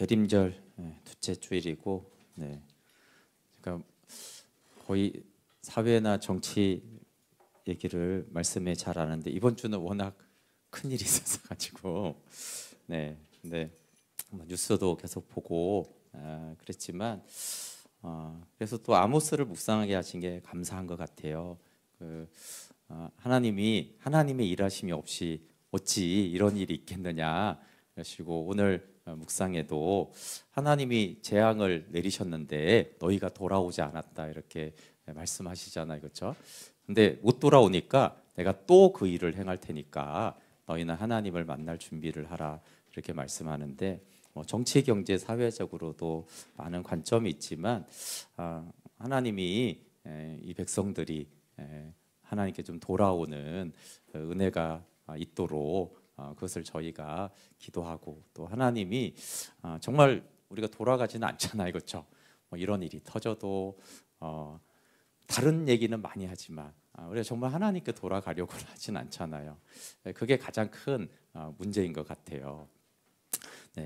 대림절 둘째 주일이고, 그러니까 거의 사회나 정치 얘기를 말씀에 잘 하는데 이번 주는 워낙 큰 일이 있어서 가지고, 근데 뉴스도 계속 보고 그랬지만, 그래서 또 아모스를 묵상하게 하신 게 감사한 것 같아요. 하나님의 일하심이 없이 어찌 이런 일이 있겠느냐 그러시고, 오늘 묵상에도 하나님이 재앙을 내리셨는데 너희가 돌아오지 않았다 이렇게 말씀하시잖아요, 그렇죠? 근데 못 돌아오니까 내가 또 그 일을 행할 테니까 너희는 하나님을 만날 준비를 하라 이렇게 말씀하는데, 정치, 경제, 사회적으로도 많은 관점이 있지만 하나님이 이 백성들이 하나님께 좀 돌아오는 은혜가 있도록 그것을 저희가 기도하고, 또 하나님이 정말 우리가 돌아가지는 않잖아요, 그렇죠? 이런 일이 터져도 다른 얘기는 많이 하지만 우리가 정말 하나님께 돌아가려고 하진 않잖아요. 그게 가장 큰 문제인 것 같아요.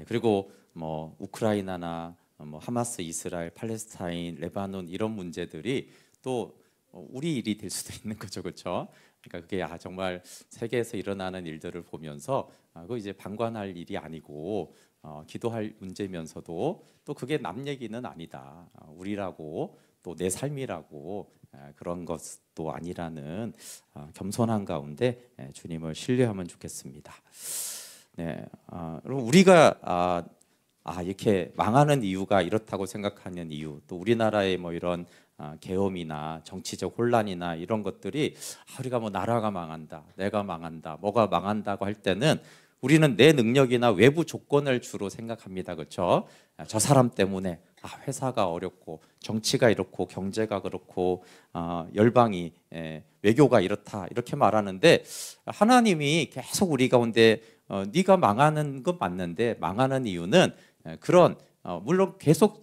그리고 우크라이나나 하마스, 이스라엘, 팔레스타인, 레바논 이런 문제들이 또 우리 일이 될 수도 있는 거죠, 그렇죠? 그러니까 그게 정말 세계에서 일어나는 일들을 보면서 그거 이제 방관할 일이 아니고 기도할 문제면서도 또 그게 남 얘기는 아니다. 우리라고 또 내 삶이라고 그런 것도 아니라는 겸손한 가운데 주님을 신뢰하면 좋겠습니다. 그럼 우리가 이렇게 망하는 이유가 이렇다고 생각하는 이유, 또 우리나라의 이런 계엄이나 정치적 혼란이나 이런 것들이 우리가 나라가 망한다, 내가 망한다, 뭐가 망한다고 할 때는 우리는 내 능력이나 외부 조건을 주로 생각합니다, 그렇죠? 저 사람 때문에 회사가 어렵고 정치가 이렇고 경제가 그렇고 열방이 외교가 이렇다 이렇게 말하는데, 하나님이 계속 우리 가운데 네가 망하는 건 맞는데 망하는 이유는 그런 물론 계속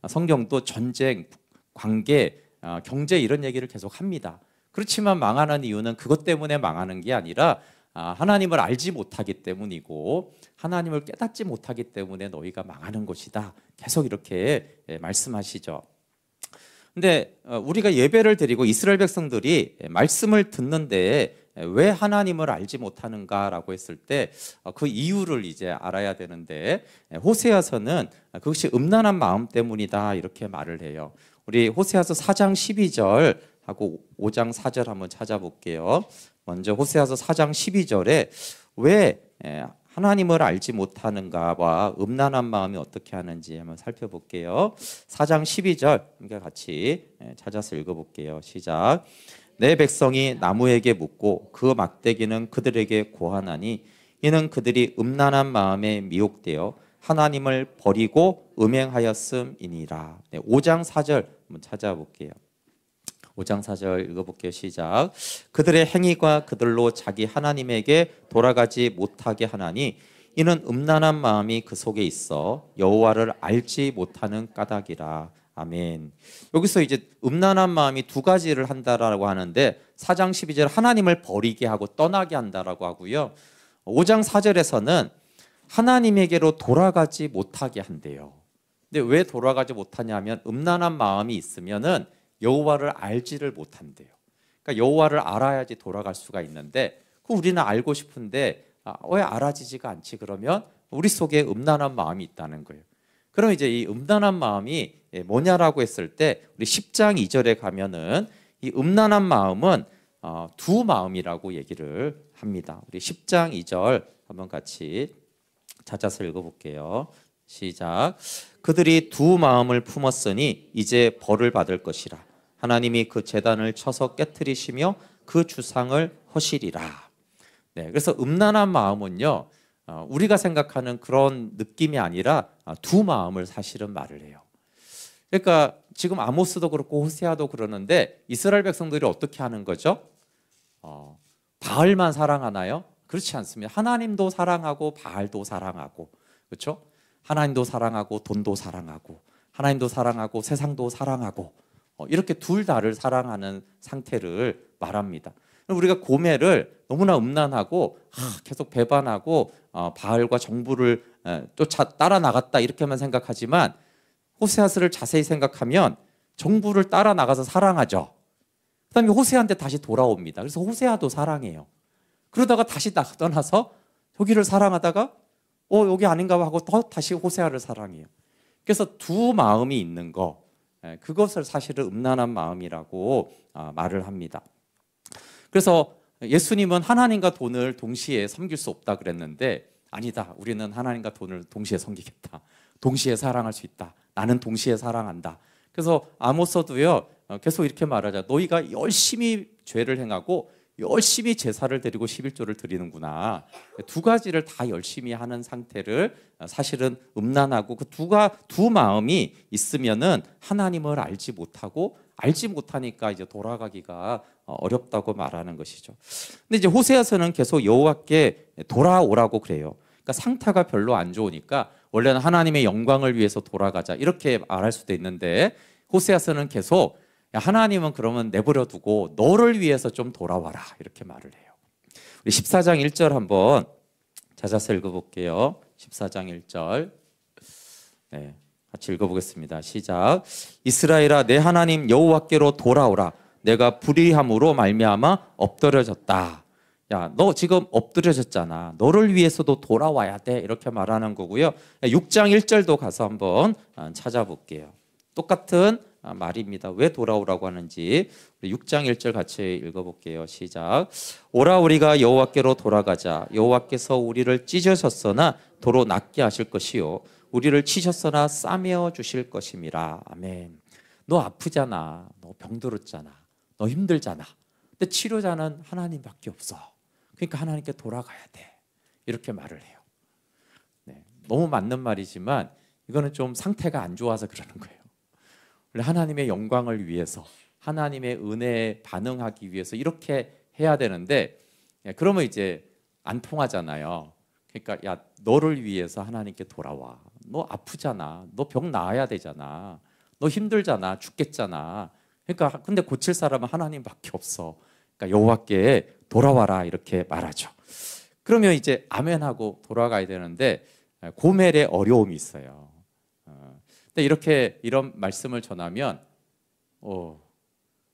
성경도 전쟁, 관계, 경제 이런 얘기를 계속 합니다. 그렇지만 망하는 이유는 그것 때문에 망하는 게 아니라 하나님을 알지 못하기 때문이고 하나님을 깨닫지 못하기 때문에 너희가 망하는 것이다. 계속 이렇게 말씀하시죠. 근데 우리가 예배를 드리고 이스라엘 백성들이 말씀을 듣는데 왜 하나님을 알지 못하는가라고 했을 때 그 이유를 이제 알아야 되는데, 호세아서는 그것이 음란한 마음 때문이다 이렇게 말을 해요. 우리 호세아서 4장 12절 하고 5장 4절 한번 찾아볼게요. 먼저 호세아서 4장 12절에 왜 하나님을 알지 못하는가와 음란한 마음이 어떻게 하는지 한번 살펴볼게요. 4장 12절 함께 같이 찾아서 읽어볼게요. 시작. 내 백성이 나무에게 묻고 그 막대기는 그들에게 고하나니 이는 그들이 음란한 마음에 미혹되어 하나님을 버리고 음행하였음이니라. 5장 4절 한번 찾아볼게요. 5장 4절 읽어볼게요. 시작. 그들의 행위가 그들로 자기 하나님에게 돌아가지 못하게 하나니 이는 음란한 마음이 그 속에 있어 여호와를 알지 못하는 까닭이라. 아멘. 여기서 이제 음란한 마음이 두 가지를 한다라고 하는데, 4장 12절 하나님을 버리게 하고 떠나게 한다라고 하고요. 5장 4절에서는 하나님에게로 돌아가지 못하게 한대요. 근데 왜 돌아가지 못하냐면 음란한 마음이 있으면은 여호와를 알지를 못한대요. 그러니까 여호와를 알아야지 돌아갈 수가 있는데 우리는 알고 싶은데 왜 알아지지가 않지? 그러면 우리 속에 음란한 마음이 있다는 거예요. 그럼 이제 이 음란한 마음이 뭐냐라고 했을 때 우리 10장 2절에 가면은 이 음란한 마음은 두 마음이라고 얘기를 합니다. 우리 10장 2절 한번 같이 찾아서 읽어볼게요. 시작. 그들이 두 마음을 품었으니 이제 벌을 받을 것이라. 하나님이 그 제단을 쳐서 깨트리시며 그 주상을 허시리라. 그래서 음란한 마음은요, 우리가 생각하는 그런 느낌이 아니라 두 마음을 사실은 말을 해요. 그러니까 지금 아모스도 그렇고 호세아도 그러는데 이스라엘 백성들이 어떻게 하는 거죠? 바알만 사랑하나요? 그렇지 않습니다. 하나님도 사랑하고 바알도 사랑하고, 그렇죠? 하나님도 사랑하고 돈도 사랑하고 하나님도 사랑하고 세상도 사랑하고 이렇게 둘 다를 사랑하는 상태를 말합니다. 우리가 고멜을 너무나 음란하고 계속 배반하고 바알과 정부를 따라 나갔다 이렇게만 생각하지만 호세아서를 자세히 생각하면 정부를 따라 나가서 사랑하죠. 그다음에 호세아한테 다시 돌아옵니다. 그래서 호세아도 사랑해요. 그러다가 다시 떠나서 저기를 사랑하다가 여기 아닌가 하고 또 다시 호세아를 사랑해요. 그래서 두 마음이 있는 거, 그것을 사실은 음란한 마음이라고 말을 합니다. 그래서 예수님은 하나님과 돈을 동시에 섬길 수 없다 그랬는데 아니다. 우리는 하나님과 돈을 동시에 섬기겠다. 동시에 사랑할 수 있다. 나는 동시에 사랑한다. 그래서 아모스도요 계속 이렇게 말하자. 너희가 열심히 죄를 행하고 열심히 제사를 드리고 11조를 드리는구나. 두 가지를 다 열심히 하는 상태를 사실은 음란하고 그 두 마음이 있으면은 하나님을 알지 못하고 알지 못하니까 이제 돌아가기가 어렵다고 말하는 것이죠. 근데 이제 호세아서는 계속 여호와께 돌아오라고 그래요. 그러니까 상태가 별로 안 좋으니까 원래는 하나님의 영광을 위해서 돌아가자 이렇게 말할 수도 있는데 호세아서는 계속 하나님은 그러면 내버려 두고 너를 위해서 좀 돌아와라 이렇게 말을 해요. 우리 14장 1절 한번 찾아서 읽어볼게요. 14장 1절 네, 같이 읽어보겠습니다. 시작. 이스라엘아 내 하나님 여호와께로 돌아오라. 내가 불의함으로 말미암아 엎드려졌다. 야, 너 지금 엎드려졌잖아. 너를 위해서도 돌아와야 돼. 이렇게 말하는 거고요. 6장 1절도 가서 한번 찾아볼게요. 똑같은 말입니다. 왜 돌아오라고 하는지 6장 1절 같이 읽어볼게요. 시작. 오라 우리가 여호와께로 돌아가자. 여호와께서 우리를 찢으셨으나 도로 낫게 하실 것이요 우리를 치셨으나 싸매어 주실 것임이라. 아멘. 너 아프잖아. 너 병들었잖아. 너 힘들잖아. 근데 치료자는 하나님밖에 없어. 그러니까 하나님께 돌아가야 돼. 이렇게 말을 해요. 네, 너무 맞는 말이지만 이거는 좀 상태가 안 좋아서 그러는 거예요. 원래 하나님의 영광을 위해서 하나님의 은혜에 반응하기 위해서 이렇게 해야 되는데 그러면 이제 안 통하잖아요. 그러니까 야 너를 위해서 하나님께 돌아와. 너 아프잖아. 너 병 나아야 되잖아. 너 힘들잖아. 죽겠잖아. 그러니까 근데 고칠 사람은 하나님밖에 없어. 그러니까 여호와께 돌아와라 이렇게 말하죠. 그러면 이제 아멘하고 돌아가야 되는데 고멜의 어려움이 있어요. 근데 이런 말씀을 전하면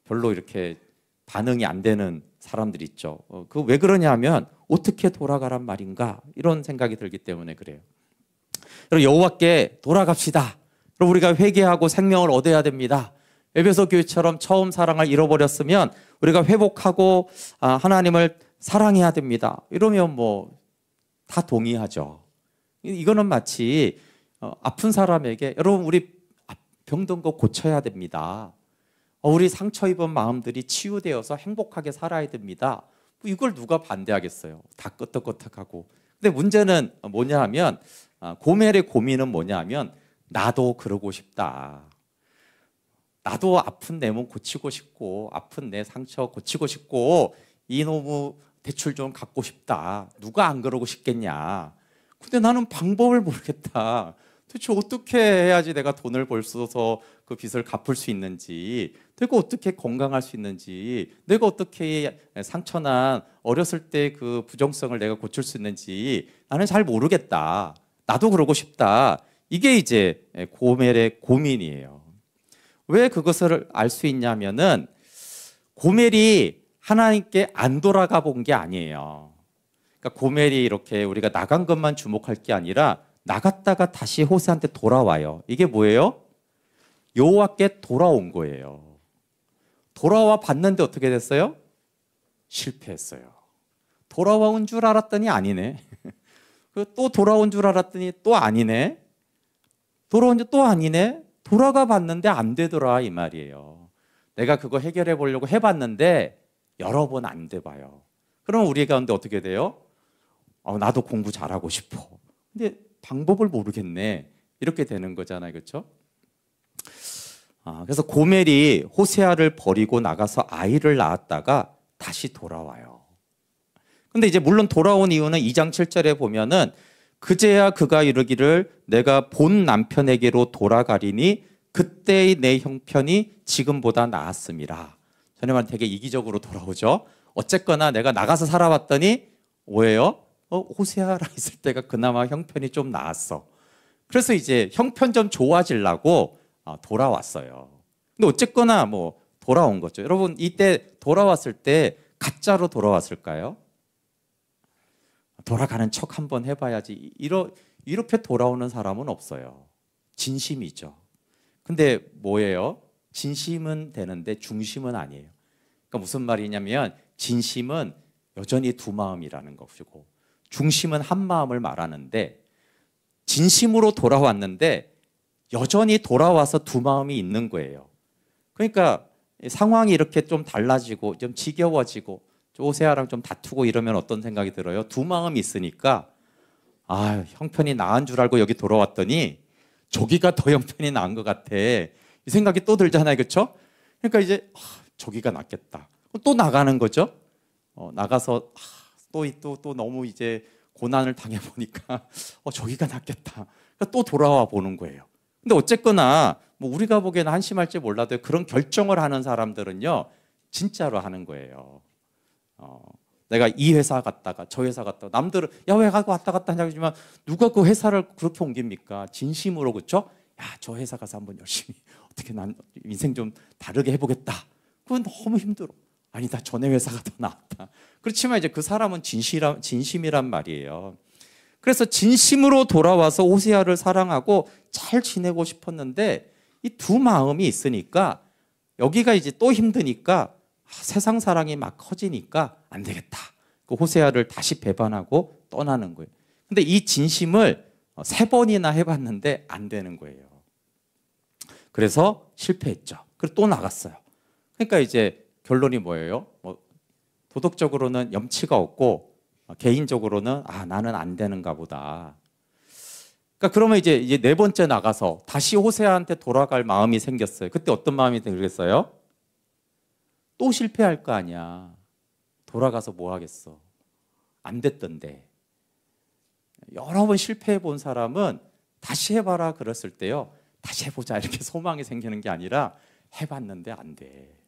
별로 이렇게 반응이 안 되는 사람들이 있죠. 그 왜 그러냐면 어떻게 돌아가란 말인가 이런 생각이 들기 때문에 그래요. 여러분 여호와께 돌아갑시다. 그럼 우리가 회개하고 생명을 얻어야 됩니다. 에베소 교회처럼 처음 사랑을 잃어버렸으면 우리가 회복하고 하나님을 사랑해야 됩니다. 이러면 뭐 다 동의하죠. 이거는 마치 아픈 사람에게 여러분 우리 병든 거 고쳐야 됩니다. 우리 상처 입은 마음들이 치유되어서 행복하게 살아야 됩니다. 이걸 누가 반대하겠어요? 다 끄떡끄떡하고. 근데 문제는 뭐냐 하면 고멜의 고민은 뭐냐 하면 나도 그러고 싶다. 나도 아픈 내 몸 고치고 싶고 아픈 내 상처 고치고 싶고 이놈의 대출 좀 갚고 싶다. 누가 안 그러고 싶겠냐. 근데 나는 방법을 모르겠다. 도대체 어떻게 해야지 내가 돈을 벌 수 있어서 그 빚을 갚을 수 있는지, 내가 어떻게 건강할 수 있는지, 내가 어떻게 상처난 어렸을 때 그 부정성을 내가 고칠 수 있는지 나는 잘 모르겠다. 나도 그러고 싶다. 이게 이제 고멜의 고민이에요. 왜 그것을 알 수 있냐면은 고멜이 하나님께 안 돌아가 본 게 아니에요. 그러니까 고멜이 이렇게 우리가 나간 것만 주목할 게 아니라 나갔다가 다시 호세한테 돌아와요. 이게 뭐예요? 여호와께 돌아온 거예요. 돌아와 봤는데 어떻게 됐어요? 실패했어요. 돌아온 줄 알았더니 아니네. 또 돌아온 줄 알았더니 또 아니네. 돌아온 줄 또 아니네. 돌아가 봤는데 안 되더라 이 말이에요. 내가 그거 해결해 보려고 해봤는데 여러 번 안 돼 봐요. 그러면 우리 가운데 어떻게 돼요? 나도 공부 잘하고 싶어. 근데 방법을 모르겠네. 이렇게 되는 거잖아요. 그렇죠? 그래서 고멜이 호세아를 버리고 나가서 아이를 낳았다가 다시 돌아와요. 근데 이제 물론 돌아온 이유는 2장 7절에 보면은 그제야 그가 이르기를 내가 본 남편에게로 돌아가리니 그때의 내 형편이 지금보다 나았음이라. 전에만 되게 이기적으로 돌아오죠. 어쨌거나 내가 나가서 살아봤더니 뭐예요? 호세아랑 있을 때가 그나마 형편이 좀 나았어. 그래서 이제 형편 좀 좋아지려고 돌아왔어요. 근데 어쨌거나 뭐 돌아온 거죠. 여러분 이때 돌아왔을 때 가짜로 돌아왔을까요? 돌아가는 척 한번 해봐야지. 이렇게 돌아오는 사람은 없어요. 진심이죠. 근데 뭐예요? 진심은 되는데 중심은 아니에요. 그러니까 무슨 말이냐면 진심은 여전히 두 마음이라는 것이고 중심은 한 마음을 말하는데 진심으로 돌아왔는데 여전히 돌아와서 두 마음이 있는 거예요. 그러니까 상황이 이렇게 좀 달라지고 좀 지겨워지고 호세아랑 좀 다투고 이러면 어떤 생각이 들어요? 두 마음이 있으니까 형편이 나은 줄 알고 여기 돌아왔더니 저기가 더 형편이 나은 것 같아. 이 생각이 또 들잖아요. 그렇죠? 그러니까 이제 저기가 낫겠다. 또 나가는 거죠. 나가서 또 너무 이제 고난을 당해보니까 저기가 낫겠다. 그러니까 또 돌아와 보는 거예요. 근데 어쨌거나 뭐 우리가 보기에는 한심할지 몰라도 그런 결정을 하는 사람들은요 진짜로 하는 거예요. 내가 이 회사 갔다가 저 회사 갔다가 남들은 야 왜 가고 왔다 갔다 하냐지만 누가 그 회사를 그렇게 옮깁니까? 진심으로. 그렇죠? 야 저 회사 가서 한번 열심히 어떻게 난 인생 좀 다르게 해보겠다. 그건 너무 힘들어. 아니다 전에 회사가 더 나았다. 그렇지만 이제 그 사람은 진심이란 말이에요. 그래서 진심으로 돌아와서 호세아를 사랑하고 잘 지내고 싶었는데 이 두 마음이 있으니까 여기가 이제 또 힘드니까 세상 사랑이 막 커지니까 안 되겠다. 그 호세아를 다시 배반하고 떠나는 거예요. 근데 이 진심을 3번이나 해봤는데 안 되는 거예요. 그래서 실패했죠. 그리고 또 나갔어요. 그러니까 이제 결론이 뭐예요? 도덕적으로는 염치가 없고 개인적으로는 나는 안 되는가 보다. 그러니까 그러면 이제 4번째 나가서 다시 호세아한테 돌아갈 마음이 생겼어요. 그때 어떤 마음이 들겠어요? 또 실패할 거 아니야. 돌아가서 뭐 하겠어. 안 됐던데. 여러 번 실패해 본 사람은 다시 해봐라 그랬을 때요. 다시 해보자 이렇게 소망이 생기는 게 아니라 해봤는데 안 돼.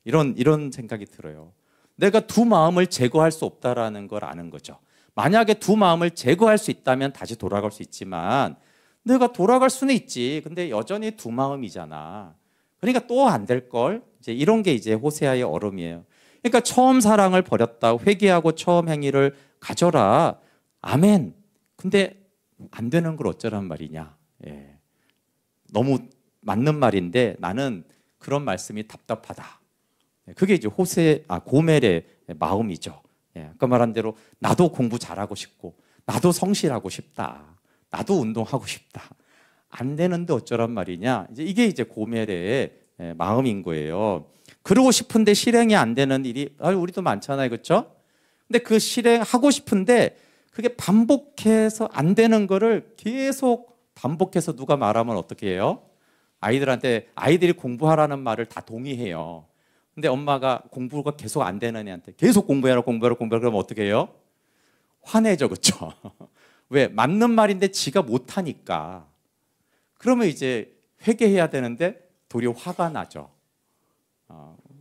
이런 생각이 들어요. 내가 두 마음을 제거할 수 없다라는 걸 아는 거죠. 만약에 두 마음을 제거할 수 있다면 다시 돌아갈 수 있지만 내가 돌아갈 수는 있지. 근데 여전히 두 마음이잖아. 그러니까 또 안 될 걸. 이제 이런 게 이제 호세아의 얼음이에요. 그러니까 처음 사랑을 버렸다. 회개하고 처음 행위를 가져라. 아멘. 근데 안 되는 걸 어쩌란 말이냐. 너무 맞는 말인데 나는 그런 말씀이 답답하다. 그게 이제 고멜의 마음이죠. 아까 말한 대로 나도 공부 잘하고 싶고 나도 성실하고 싶다. 나도 운동하고 싶다. 안 되는데 어쩌란 말이냐. 이게 이제 고멜의 마음인 거예요. 그러고 싶은데 실행이 안 되는 일이 우리도 많잖아요. 그렇죠? 근데 그 실행하고 싶은데 그게 반복해서 안 되는 거를 계속 반복해서 누가 말하면 어떻게 해요? 아이들이 공부하라는 말을 다 동의해요. 근데 엄마가 공부가 계속 안 되는 애한테 계속 공부해라 그러면 어떻게 해요? 화내죠. 그렇죠? 왜? 맞는 말인데 지가 못하니까. 그러면 이제 회개해야 되는데 도리어 화가 나죠.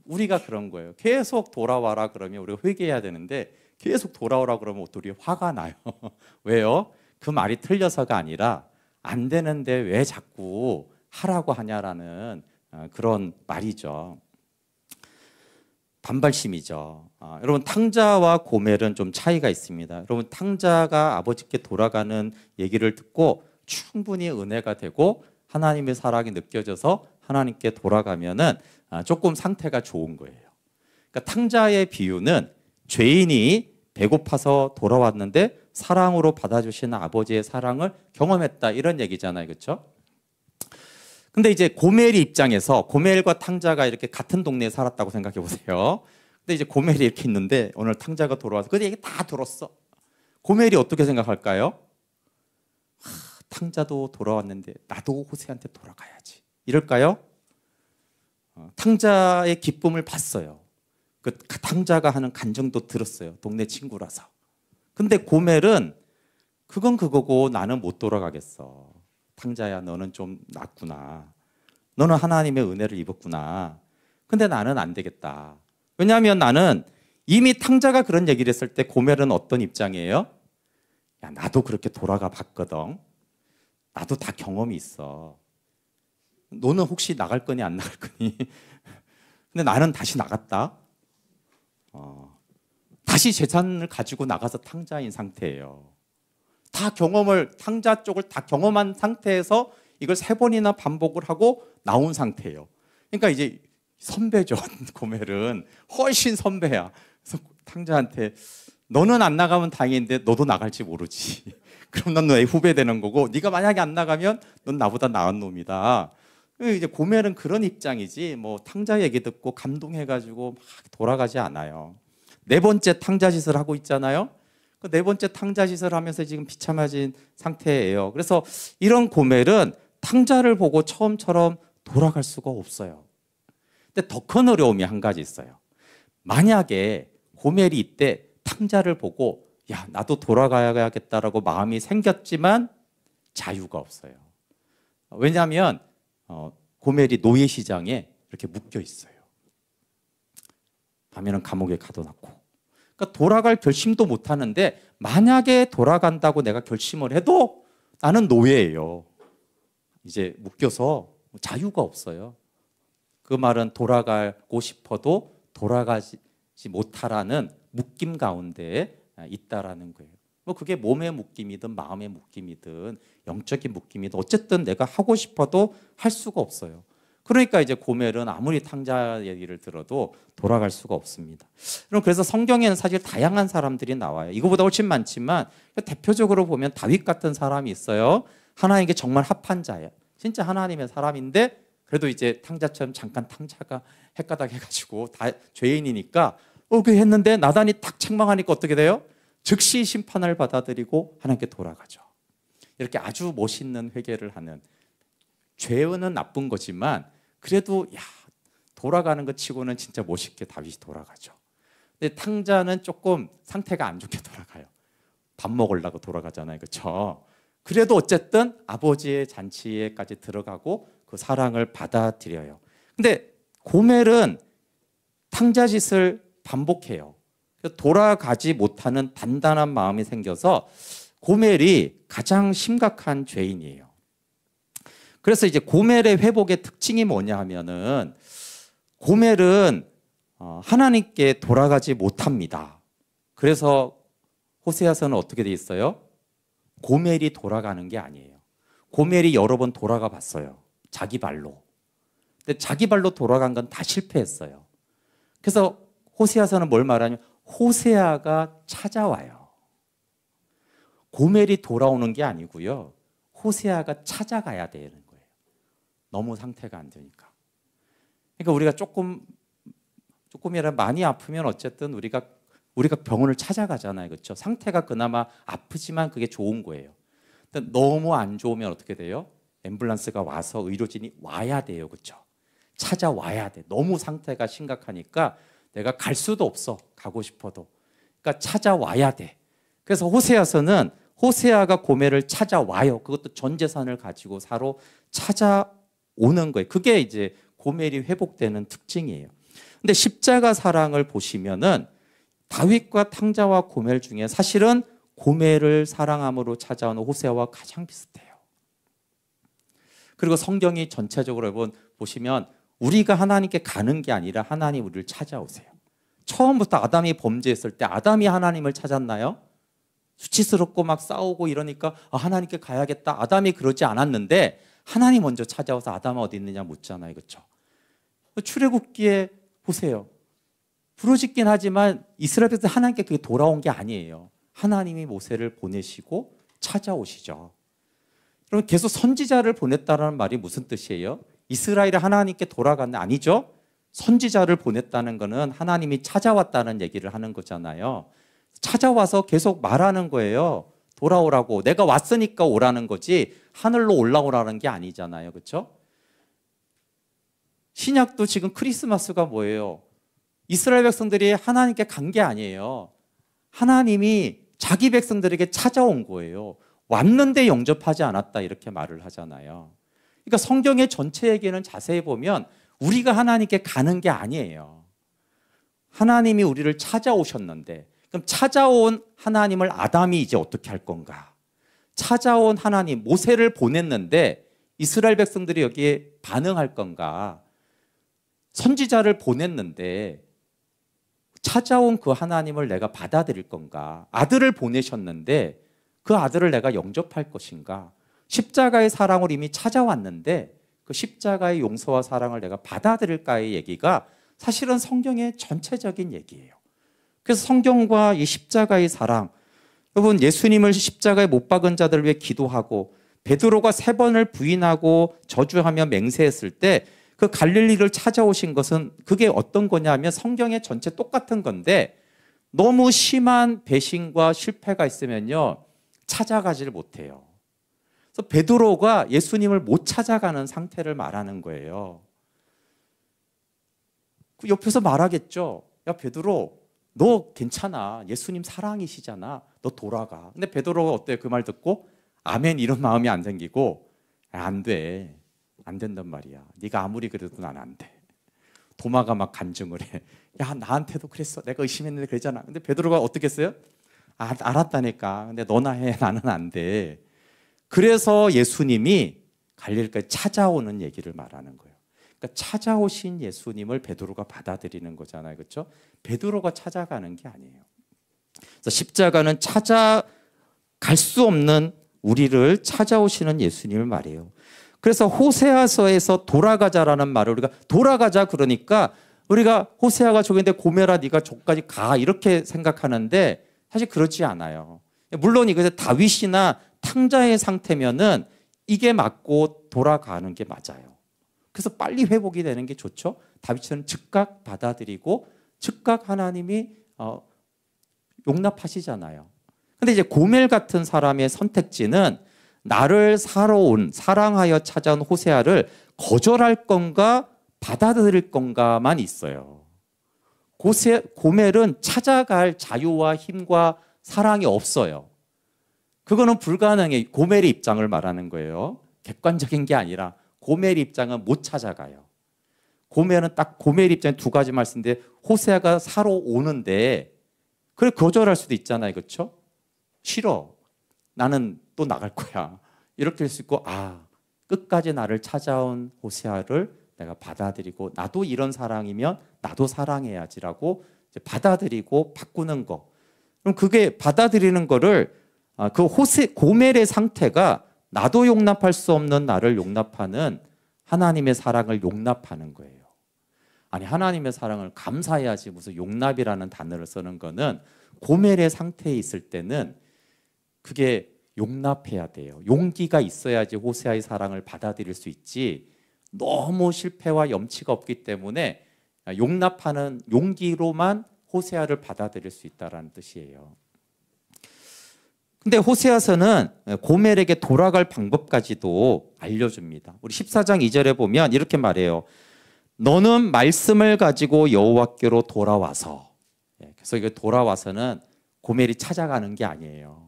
우리가 그런 거예요. 계속 돌아와라 그러면 우리가 회개해야 되는데 계속 돌아오라 그러면 도리어 화가 나요. 왜요? 그 말이 틀려서가 아니라 안 되는데 왜 자꾸 하라고 하냐라는 그런 말이죠. 반발심이죠. 여러분 탕자와 고멜은 좀 차이가 있습니다. 여러분 탕자가 아버지께 돌아가는 얘기를 듣고 충분히 은혜가 되고 하나님의 사랑이 느껴져서 하나님께 돌아가면은 조금 상태가 좋은 거예요. 그러니까 탕자의 비유는 죄인이 배고파서 돌아왔는데 사랑으로 받아주시는 아버지의 사랑을 경험했다 이런 얘기잖아요. 그렇죠? 근데 이제 고멜의 입장에서 고멜과 탕자가 이렇게 같은 동네에 살았다고 생각해 보세요. 근데 이제 고멜이 이렇게 있는데 오늘 탕자가 돌아와서 그 얘기 다 들었어. 고멜이 어떻게 생각할까요? 탕자도 돌아왔는데 나도 호세한테 돌아가야지. 이럴까요? 탕자의 기쁨을 봤어요. 그 탕자가 하는 간증도 들었어요. 동네 친구라서. 근데 고멜은 그건 그거고 나는 못 돌아가겠어. 탕자야 너는 좀 낫구나. 너는 하나님의 은혜를 입었구나. 근데 나는 안 되겠다. 왜냐하면 나는 이미 탕자가 그런 얘기를 했을 때 고멜은 어떤 입장이에요? 야, 나도 그렇게 돌아가 봤거든. 나도 다 경험이 있어. 너는 혹시 나갈 거니 안 나갈 거니? 근데 나는 다시 나갔다. 다시 재산을 가지고 나가서 탕자인 상태예요. 다 경험을, 탕자 쪽을 다 경험한 상태에서 이걸 3번이나 반복을 하고 나온 상태예요. 그러니까 이제 선배죠. 고멜은 훨씬 선배야. 그래서 탕자한테 너는 안 나가면 다행인데 너도 나갈지 모르지. 그럼 넌 너의 후배 되는 거고, 네가 만약에 안 나가면 넌 나보다 나은 놈이다. 이제 고멜은 그런 입장이지, 뭐 탕자 얘기 듣고 감동해가지고 막 돌아가지 않아요. 4번째 탕자 짓을 하고 있잖아요. 그 4번째 탕자 짓을 하면서 지금 비참해진 상태예요. 그래서 이런 고멜은 탕자를 보고 처음처럼 돌아갈 수가 없어요. 근데 더 큰 어려움이 한 가지 있어요. 만약에 고멜이 이때 탕자를 보고 야, 나도 돌아가야겠다라고 마음이 생겼지만 자유가 없어요. 왜냐하면 고멜이 노예시장에 이렇게 묶여 있어요. 밤에는 감옥에 가둬놨고. 그러니까 돌아갈 결심도 못 하는데 만약에 돌아간다고 내가 결심을 해도 나는 노예예요. 이제 묶여서 자유가 없어요. 그 말은 돌아가고 싶어도 돌아가지 못하라는 묶임 가운데 있다라는 거예요. 뭐 그게 몸의 묶임이든 마음의 묶임이든 영적인 묶임이든 어쨌든 내가 하고 싶어도 할 수가 없어요. 그러니까 이제 고멜은 아무리 탕자 얘기를 들어도 돌아갈 수가 없습니다. 그래서 성경에는 사실 다양한 사람들이 나와요. 이거보다 훨씬 많지만 대표적으로 보면 다윗 같은 사람이 있어요. 하나님께 정말 합한 자예요. 진짜 하나님의 사람인데 그래도 이제 탕자처럼 잠깐 탕자가 헷가닥 해가지고 다 죄인이니까 그 했는데 나단이 딱 책망하니까 어떻게 돼요? 즉시 심판을 받아들이고 하나님께 돌아가죠. 이렇게 아주 멋있는 회개를 하는, 죄는 나쁜 거지만 그래도 야, 돌아가는 것 치고는 진짜 멋있게 다윗이 돌아가죠. 근데 탕자는 조금 상태가 안 좋게 돌아가요. 밥 먹으려고 돌아가잖아요. 그렇죠? 그래도 어쨌든 아버지의 잔치에까지 들어가고 그 사랑을 받아들여요. 근데 고멜은 탕자짓을 반복해요. 돌아가지 못하는 단단한 마음이 생겨서 고멜이 가장 심각한 죄인이에요. 그래서 이제 고멜의 회복의 특징이 뭐냐 하면은 고멜은 하나님께 돌아가지 못합니다. 그래서 호세아서는 어떻게 돼 있어요? 고멜이 돌아가는 게 아니에요. 고멜이 여러 번 돌아가 봤어요. 자기 발로. 근데 자기 발로 돌아간 건 다 실패했어요. 그래서 호세아서는 뭘 말하냐면 호세아가 찾아와요. 고멜이 돌아오는 게 아니고요. 호세아가 찾아가야 되는 거예요. 너무 상태가 안 되니까. 그러니까 우리가 조금이라 많이 아프면 어쨌든 우리가 병원을 찾아가잖아요. 그렇죠? 상태가 그나마 아프지만 그게 좋은 거예요. 근데 너무 안 좋으면 어떻게 돼요? 앰뷸런스가 와서 의료진이 와야 돼요. 그렇죠? 찾아와야 돼. 너무 상태가 심각하니까 내가 갈 수도 없어. 가고 싶어도. 그러니까 찾아와야 돼. 그래서 호세아서는 호세아가 고멜을 찾아와요. 그것도 전 재산을 가지고 사로 찾아오는 거예요. 그게 이제 고멜이 회복되는 특징이에요. 근데 십자가 사랑을 보시면은 다윗과 탕자와 고멜 중에 사실은 고멜을 사랑함으로 찾아오는 호세아와 가장 비슷해요. 그리고 성경이 전체적으로 보시면 우리가 하나님께 가는 게 아니라 하나님 우리를 찾아오세요. 처음부터 아담이 범죄했을 때 아담이 하나님을 찾았나요? 수치스럽고 막 싸우고 이러니까 하나님께 가야겠다. 아담이 그러지 않았는데 하나님 먼저 찾아와서 아담아 어디 있느냐 묻잖아요. 그렇죠? 출애굽기에 보세요. 부르짖긴 하지만 이스라엘 백성 하나님께 그게 돌아온 게 아니에요. 하나님이 모세를 보내시고 찾아오시죠. 그럼 계속 선지자를 보냈다는 말이 무슨 뜻이에요? 이스라엘이 하나님께 돌아갔나? 아니죠. 선지자를 보냈다는 것은 하나님이 찾아왔다는 얘기를 하는 거잖아요. 찾아와서 계속 말하는 거예요. 돌아오라고. 내가 왔으니까 오라는 거지 하늘로 올라오라는 게 아니잖아요. 그렇죠? 신약도 지금 크리스마스가 뭐예요? 이스라엘 백성들이 하나님께 간 게 아니에요. 하나님이 자기 백성들에게 찾아온 거예요. 왔는데 영접하지 않았다 이렇게 말을 하잖아요. 그러니까 성경의 전체 얘기는 자세히 보면 우리가 하나님께 가는 게 아니에요. 하나님이 우리를 찾아오셨는데 그럼 찾아온 하나님을 아담이 이제 어떻게 할 건가? 찾아온 하나님, 모세를 보냈는데 이스라엘 백성들이 여기에 반응할 건가? 선지자를 보냈는데 찾아온 그 하나님을 내가 받아들일 건가? 아들을 보내셨는데 그 아들을 내가 영접할 것인가? 십자가의 사랑을 이미 찾아왔는데 그 십자가의 용서와 사랑을 내가 받아들일까의 얘기가 사실은 성경의 전체적인 얘기예요. 그래서 성경과 이 십자가의 사랑, 여러분 예수님을 십자가에 못 박은 자들을 위해 기도하고 베드로가 3번을 부인하고 저주하며 맹세했을 때 그 갈릴리를 찾아오신 것은 그게 어떤 거냐면 성경의 전체 똑같은 건데 너무 심한 배신과 실패가 있으면요 찾아가지를 못해요. 그래서 베드로가 예수님을 못 찾아가는 상태를 말하는 거예요. 그 옆에서 말하겠죠. 야 베드로 너 괜찮아. 예수님 사랑이시잖아. 너 돌아가. 근데 베드로가 어때요? 그 말 듣고 아멘 이런 마음이 안 생기고 안 돼. 안 된단 말이야. 네가 아무리 그래도 난 안 돼. 도마가 막 간증을 해. 야 나한테도 그랬어. 내가 의심했는데 그랬잖아. 근데 베드로가 어떻게 했어요? 아, 알았다니까. 근데 너나 해. 나는 안 돼. 그래서 예수님이 갈릴리까지 찾아오는 얘기를 말하는 거예요. 그러니까 찾아오신 예수님을 베드로가 받아들이는 거잖아요. 그렇죠? 베드로가 찾아가는 게 아니에요. 그래서 십자가는 찾아갈 수 없는 우리를 찾아오시는 예수님을 말해요. 그래서 호세아서에서 돌아가자라는 말을 우리가 돌아가자 그러니까 우리가 호세아가 저기인데 고멜아 네가 저까지 가 이렇게 생각하는데 사실 그렇지 않아요. 물론 이것에 다윗이나 탕자의 상태면은 이게 맞고 돌아가는 게 맞아요. 그래서 빨리 회복이 되는 게 좋죠. 다윗은 즉각 받아들이고 즉각 하나님이 용납하시잖아요. 근데 이제 고멜 같은 사람의 선택지는 나를 사랑하여 찾아온 호세아를 거절할 건가 받아들일 건가만 있어요. 고멜은 찾아갈 자유와 힘과 사랑이 없어요. 그거는 불가능해. 고멜의 입장을 말하는 거예요. 객관적인 게 아니라 고멜의 입장은 못 찾아가요. 고멜은 딱 고멜 입장에 2가지 말씀인데 호세아가 사러 오는데 그래 거절할 수도 있잖아요. 그렇죠? 싫어. 나는 또 나갈 거야. 이렇게 할 수 있고 끝까지 나를 찾아온 호세아를 내가 받아들이고 나도 이런 사랑이면 나도 사랑해야지라고 이제 받아들이고 바꾸는 거. 그럼 그게 받아들이는 거를 그 고멜의 상태가 나도 용납할 수 없는 나를 용납하는 하나님의 사랑을 용납하는 거예요. 아니 하나님의 사랑을 감사해야지 무슨 용납이라는 단어를 쓰는 거는 고멜의 상태에 있을 때는 그게 용납해야 돼요. 용기가 있어야지 호세아의 사랑을 받아들일 수 있지 너무 실패와 염치가 없기 때문에 용납하는 용기로만 호세아를 받아들일 수 있다는 뜻이에요. 근데 호세아서는 고멜에게 돌아갈 방법까지도 알려줍니다. 우리 14장 2절에 보면 이렇게 말해요. 너는 말씀을 가지고 여호와께로 돌아와서. 그래서 이게 돌아와서는 고멜이 찾아가는 게 아니에요.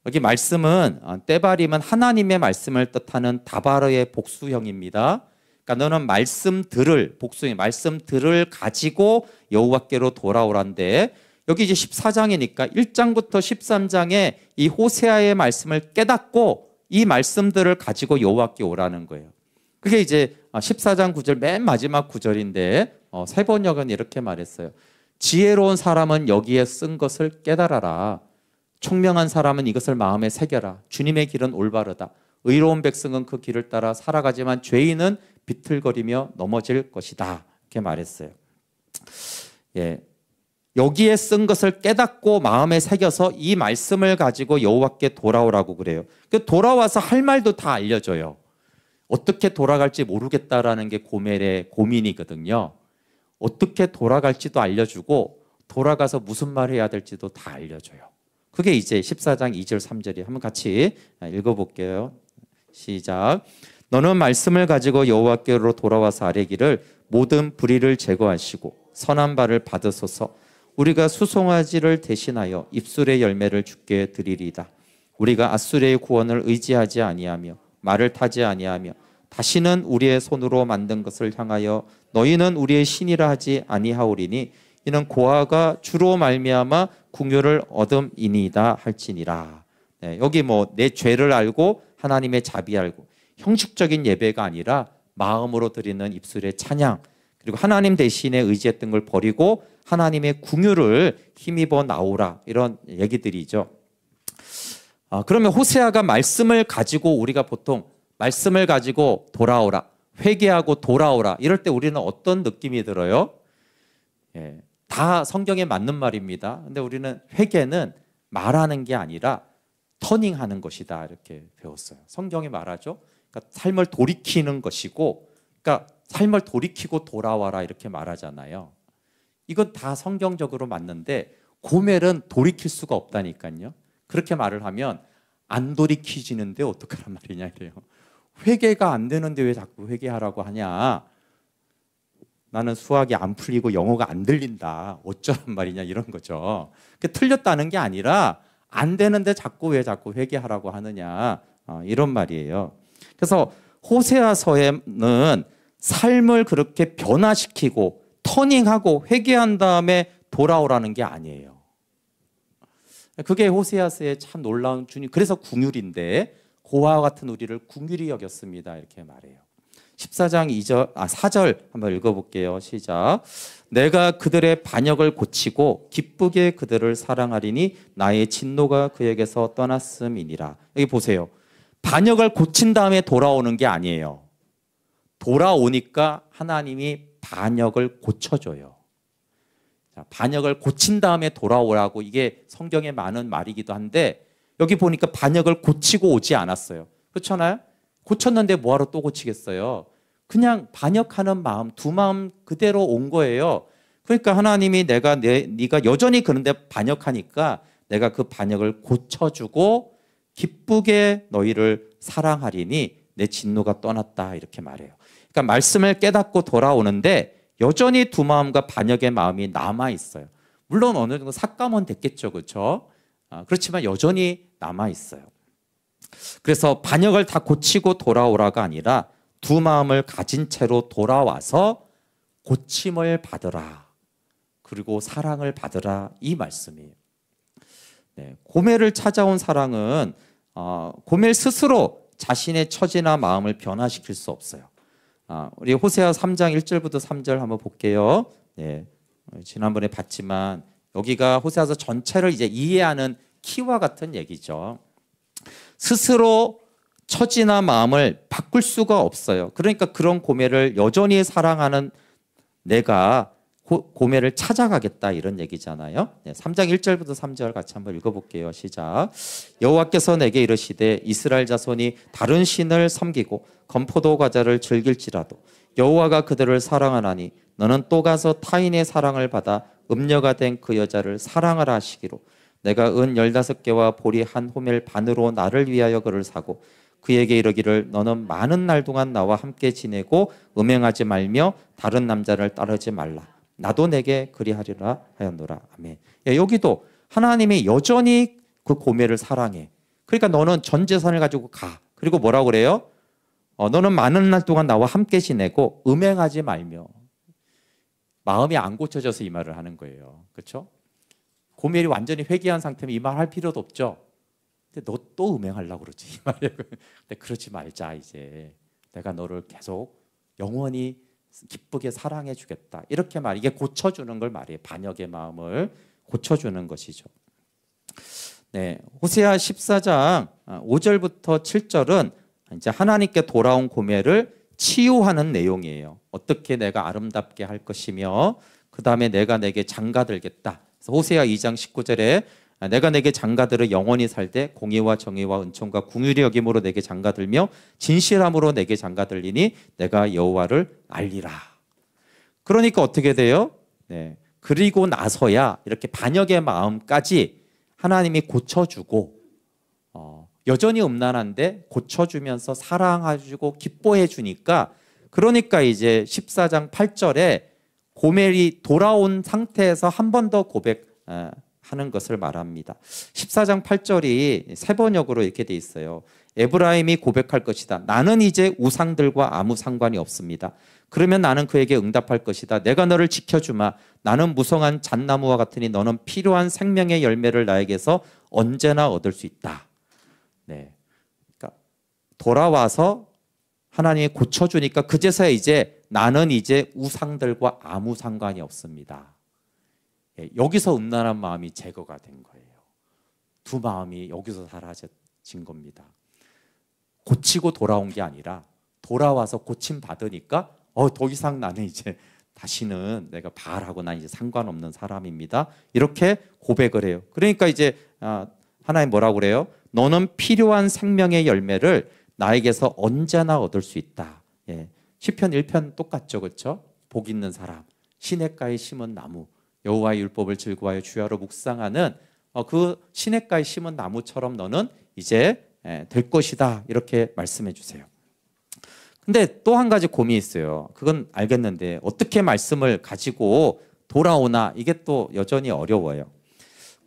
여기 말씀은 때바림은 하나님의 말씀을 뜻하는 다바르의 복수형입니다. 그러니까 너는 말씀들을 복수형 말씀들을 가지고 여호와께로 돌아오란데 여기 이제 14장이니까 1장부터 13장에 이 호세아의 말씀을 깨닫고 이 말씀들을 가지고 여호와께 오라는 거예요. 그게 이제 14장 9절 맨 마지막 구절인데 세번역은 이렇게 말했어요. 지혜로운 사람은 여기에 쓴 것을 깨달아라. 총명한 사람은 이것을 마음에 새겨라. 주님의 길은 올바르다. 의로운 백성은 그 길을 따라 살아가지만 죄인은 비틀거리며 넘어질 것이다. 이렇게 말했어요. 예. 여기에 쓴 것을 깨닫고 마음에 새겨서 이 말씀을 가지고 여호와께 돌아오라고 그래요. 돌아와서 할 말도 다 알려줘요. 어떻게 돌아갈지 모르겠다라는 게 고멜의 고민이거든요. 어떻게 돌아갈지도 알려주고 돌아가서 무슨 말 해야 될지도 다 알려줘요. 그게 이제 14장 2절 3절이 한번 같이 읽어볼게요. 시작. 너는 말씀을 가지고 여호와께로 돌아와서 아뢰기를 모든 불의를 제거하시고 선한 바를 받으소서. 우리가 수송아지를 대신하여 입술의 열매를 주께 드리리이다. 우리가 앗수르의 구원을 의지하지 아니하며 말을 타지 아니하며 다시는 우리의 손으로 만든 것을 향하여 너희는 우리의 신이라 하지 아니하오리니 이는 고아가 주로 말미암아 궁유를 얻음이니이다 할지니라. 네, 여기 뭐 내 죄를 알고 하나님의 자비 알고 형식적인 예배가 아니라 마음으로 드리는 입술의 찬양, 그리고 하나님 대신에 의지했던 걸 버리고 하나님의 궁유를 힘입어 나오라, 이런 얘기들이죠. 그러면 호세아가 말씀을 가지고, 우리가 보통 말씀을 가지고 돌아오라, 회개하고 돌아오라 이럴 때 우리는 어떤 느낌이 들어요? 예, 다 성경에 맞는 말입니다. 근데 우리는 회개는 말하는 게 아니라 터닝하는 것이다 이렇게 배웠어요. 성경이 말하죠. 그러니까 삶을 돌이키는 것이고, 그러니까 삶을 돌이키고 돌아와라 이렇게 말하잖아요. 이건 다 성경적으로 맞는데 고멜은 돌이킬 수가 없다니까요. 그렇게 말을 하면 안 돌이키지는데 어떡하란 말이냐 이래요. 회개가 안 되는데 왜 자꾸 회개하라고 하냐. 나는 수학이 안 풀리고 영어가 안 들린다. 어쩌란 말이냐 이런 거죠. 틀렸다는 게 아니라 안 되는데 왜 자꾸 회개하라고 하느냐, 이런 말이에요. 그래서 호세아서에는 삶을 그렇게 변화시키고 터닝하고 회개한 다음에 돌아오라는 게 아니에요. 그게 호세아서의 참 놀라운 주님. 그래서 궁율인데 고아와 같은 우리를 궁율이 여겼습니다 이렇게 말해요. 14장 4절 한번 읽어볼게요. 시작. 내가 그들의 반역을 고치고 기쁘게 그들을 사랑하리니 나의 진노가 그에게서 떠났음이니라. 여기 보세요. 반역을 고친 다음에 돌아오는 게 아니에요. 돌아오니까 하나님이 반역을 고쳐줘요. 반역을 고친 다음에 돌아오라고, 이게 성경에 많은 말이기도 한데 여기 보니까 반역을 고치고 오지 않았어요. 그렇잖아요? 고쳤는데 뭐하러 또 고치겠어요? 그냥 반역하는 마음, 두 마음 그대로 온 거예요. 그러니까 하나님이 네가 여전히 그런데 반역하니까 내가 그 반역을 고쳐주고 기쁘게 너희를 사랑하리니 내 진노가 떠났다 이렇게 말해요. 그러니까 말씀을 깨닫고 돌아오는데 여전히 두 마음과 반역의 마음이 남아 있어요. 물론 어느 정도 삭감은 됐겠죠, 그렇죠? 그렇지만 여전히 남아 있어요. 그래서 반역을 다 고치고 돌아오라가 아니라 두 마음을 가진 채로 돌아와서 고침을 받으라, 그리고 사랑을 받으라, 이 말씀이에요. 네, 고멜을 찾아온 사랑은 고멜 스스로 자신의 처지나 마음을 변화시킬 수 없어요. 우리 호세아 3장 1절부터 3절 한번 볼게요. 네, 지난번에 봤지만 여기가 호세아서 전체를 이제 이해하는 키와 같은 얘기죠. 스스로 처지나 마음을 바꿀 수가 없어요. 그러니까 그런 고멜을 여전히 사랑하는 내가 고멜을 찾아가겠다 이런 얘기잖아요. 3장 1절부터 3절 같이 한번 읽어볼게요. 시작. 여호와께서 내게 이르시되 이스라엘 자손이 다른 신을 섬기고 건포도 과자를 즐길지라도 여호와가 그들을 사랑하나니 너는 또 가서 타인의 사랑을 받아 음녀가 된 그 여자를 사랑하라 하시기로 내가 은 15개와 보리 한 호멜 반으로 나를 위하여 그를 사고 그에게 이르기를 너는 많은 날 동안 나와 함께 지내고 음행하지 말며 다른 남자를 따르지 말라. 나도 내게 그리하리라 하였노라. 아멘. 여기도 하나님이 여전히 그 고멜을 사랑해. 그러니까 너는 전 재산을 가지고 가. 그리고 뭐라고 그래요? 너는 많은 날 동안 나와 함께 지내고 음행하지 말며. 마음이 안 고쳐져서 이 말을 하는 거예요. 그렇죠? 고멜이 완전히 회개한 상태면 이 말 할 필요도 없죠. 근데 너 또 음행하려고 그러지 이 말이에요. 근데 그러지 말자. 이제 내가 너를 계속 영원히 기쁘게 사랑해 주겠다. 이렇게 이게 고쳐주는 걸 말이에요. 반역의 마음을 고쳐주는 것이죠. 네, 호세아 14장 5절부터 7절은 이제 하나님께 돌아온 고멜을 치유하는 내용이에요. 어떻게 내가 아름답게 할 것이며 그 다음에 내가 내게 장가들겠다. 그래서 호세아 2장 19절에 내가 내게 장가들을 영원히 살되 공의와 정의와 은총과 궁휼이 여김으로 내게 장가들며 진실함으로 내게 장가들리니 내가 여호와를 알리라. 그러니까 어떻게 돼요? 네, 그리고 나서야 이렇게 반역의 마음까지 하나님이 고쳐주고 여전히 음란한데 고쳐주면서 사랑해주고 기뻐해 주니까, 그러니까 이제 14장 8절에 고멜이 돌아온 상태에서 한 번 더 고백하는 것을 말합니다. 14장 8절이 세 번역으로 이렇게 돼 있어요. 에브라임이 고백할 것이다. 나는 이제 우상들과 아무 상관이 없습니다. 그러면 나는 그에게 응답할 것이다. 내가 너를 지켜주마. 나는 무성한 잣나무와 같으니 너는 필요한 생명의 열매를 나에게서 언제나 얻을 수 있다. 네. 그러니까 돌아와서 하나님이 고쳐주니까 그제서야 이제 나는 이제 우상들과 아무 상관이 없습니다. 여기서 음란한 마음이 제거가 된 거예요. 두 마음이 여기서 사라진 겁니다. 고치고 돌아온 게 아니라 돌아와서 고침 받으니까 더 이상 나는 이제 다시는 내가 바알하고 난 이제 상관없는 사람입니다. 이렇게 고백을 해요. 그러니까 이제 하나님 뭐라고 그래요? 너는 필요한 생명의 열매를 나에게서 언제나 얻을 수 있다. 예. 시편 1편 똑같죠, 그렇죠? 복 있는 사람, 시냇가에 심은 나무, 여호와의 율법을 즐거워하여 주야로 묵상하는 그 시냇가에 심은 나무처럼 너는 이제 될 것이다. 이렇게 말씀해 주세요. 근데 또 한 가지 고민이 있어요. 그건 알겠는데 어떻게 말씀을 가지고 돌아오나 이게 또 여전히 어려워요.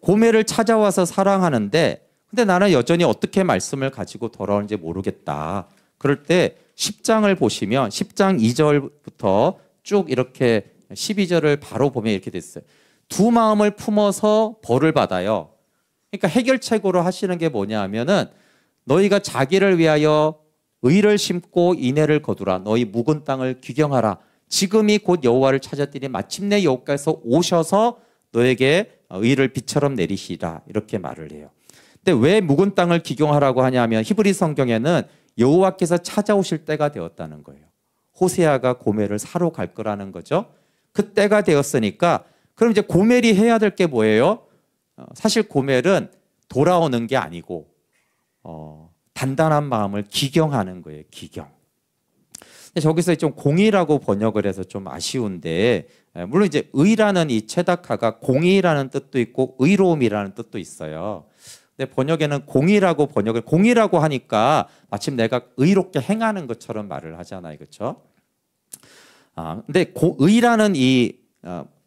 고멜을 찾아와서 사랑하는데 근데 나는 여전히 어떻게 말씀을 가지고 돌아오는지 모르겠다. 그럴 때 10장을 보시면 10장 2절부터 쭉 이렇게 12절을 바로 보면 이렇게 됐어요. 두 마음을 품어서 벌을 받아요. 그러니까 해결책으로 하시는 게 뭐냐 하면은 너희가 자기를 위하여 의를 심고 인애를 거두라. 너희 묵은 땅을 귀경하라. 지금이 곧 여호와를 찾았더니 마침내 여호와께서 오셔서 너에게 의를 비처럼 내리시라. 이렇게 말을 해요. 근데 왜 묵은 땅을 귀경하라고 하냐면 히브리 성경에는 여호와께서 찾아오실 때가 되었다는 거예요. 호세아가 고멜을 사러 갈 거라는 거죠. 그 때가 되었으니까 그럼 이제 고멜이 해야 될 게 뭐예요? 사실 고멜은 돌아오는 게 아니고 단단한 마음을 기경하는 거예요. 기경. 근데 저기서 좀 공의라고 번역을 해서 좀 아쉬운데 물론 이제 의라는 이 체다카가 공의라는 뜻도 있고 의로움이라는 뜻도 있어요. 근데 번역에는 공의라고 하니까 마침 내가 의롭게 행하는 것처럼 말을 하잖아요. 그렇죠? 근데 의라는 이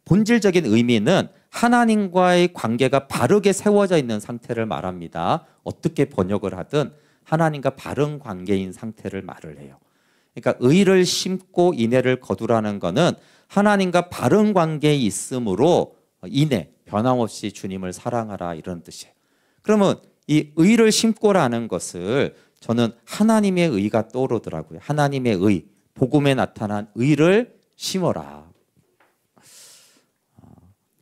본질적인 의미는 하나님과의 관계가 바르게 세워져 있는 상태를 말합니다. 어떻게 번역을 하든 하나님과 바른 관계인 상태를 말을 해요. 그러니까 의를 심고 인애를 거두라는 것은 하나님과 바른 관계에 있으므로 인애, 변함없이 주님을 사랑하라 이런 뜻이에요. 그러면 이 의를 심고라는 것을 저는 하나님의 의가 떠오르더라고요. 하나님의 의, 복음에 나타난 의를 심어라.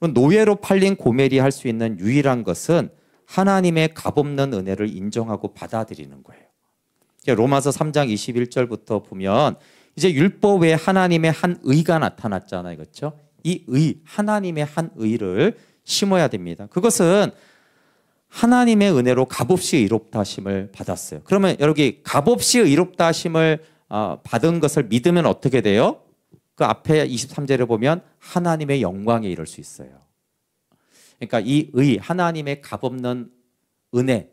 노예로 팔린 고멜이 할 수 있는 유일한 것은 하나님의 값없는 은혜를 인정하고 받아들이는 거예요. 로마서 3장 21절부터 보면 이제 율법 외에 하나님의 한 의가 나타났잖아요. 그렇죠? 이 의, 하나님의 한 의를 심어야 됩니다. 그것은 하나님의 은혜로 값없이 의롭다 하심을 받았어요. 그러면 여기 값없이 의롭다 하심을 받은 것을 믿으면 어떻게 돼요? 그 앞에 23절에 보면 하나님의 영광에 이를 수 있어요. 그러니까 이 의, 하나님의 값없는 은혜,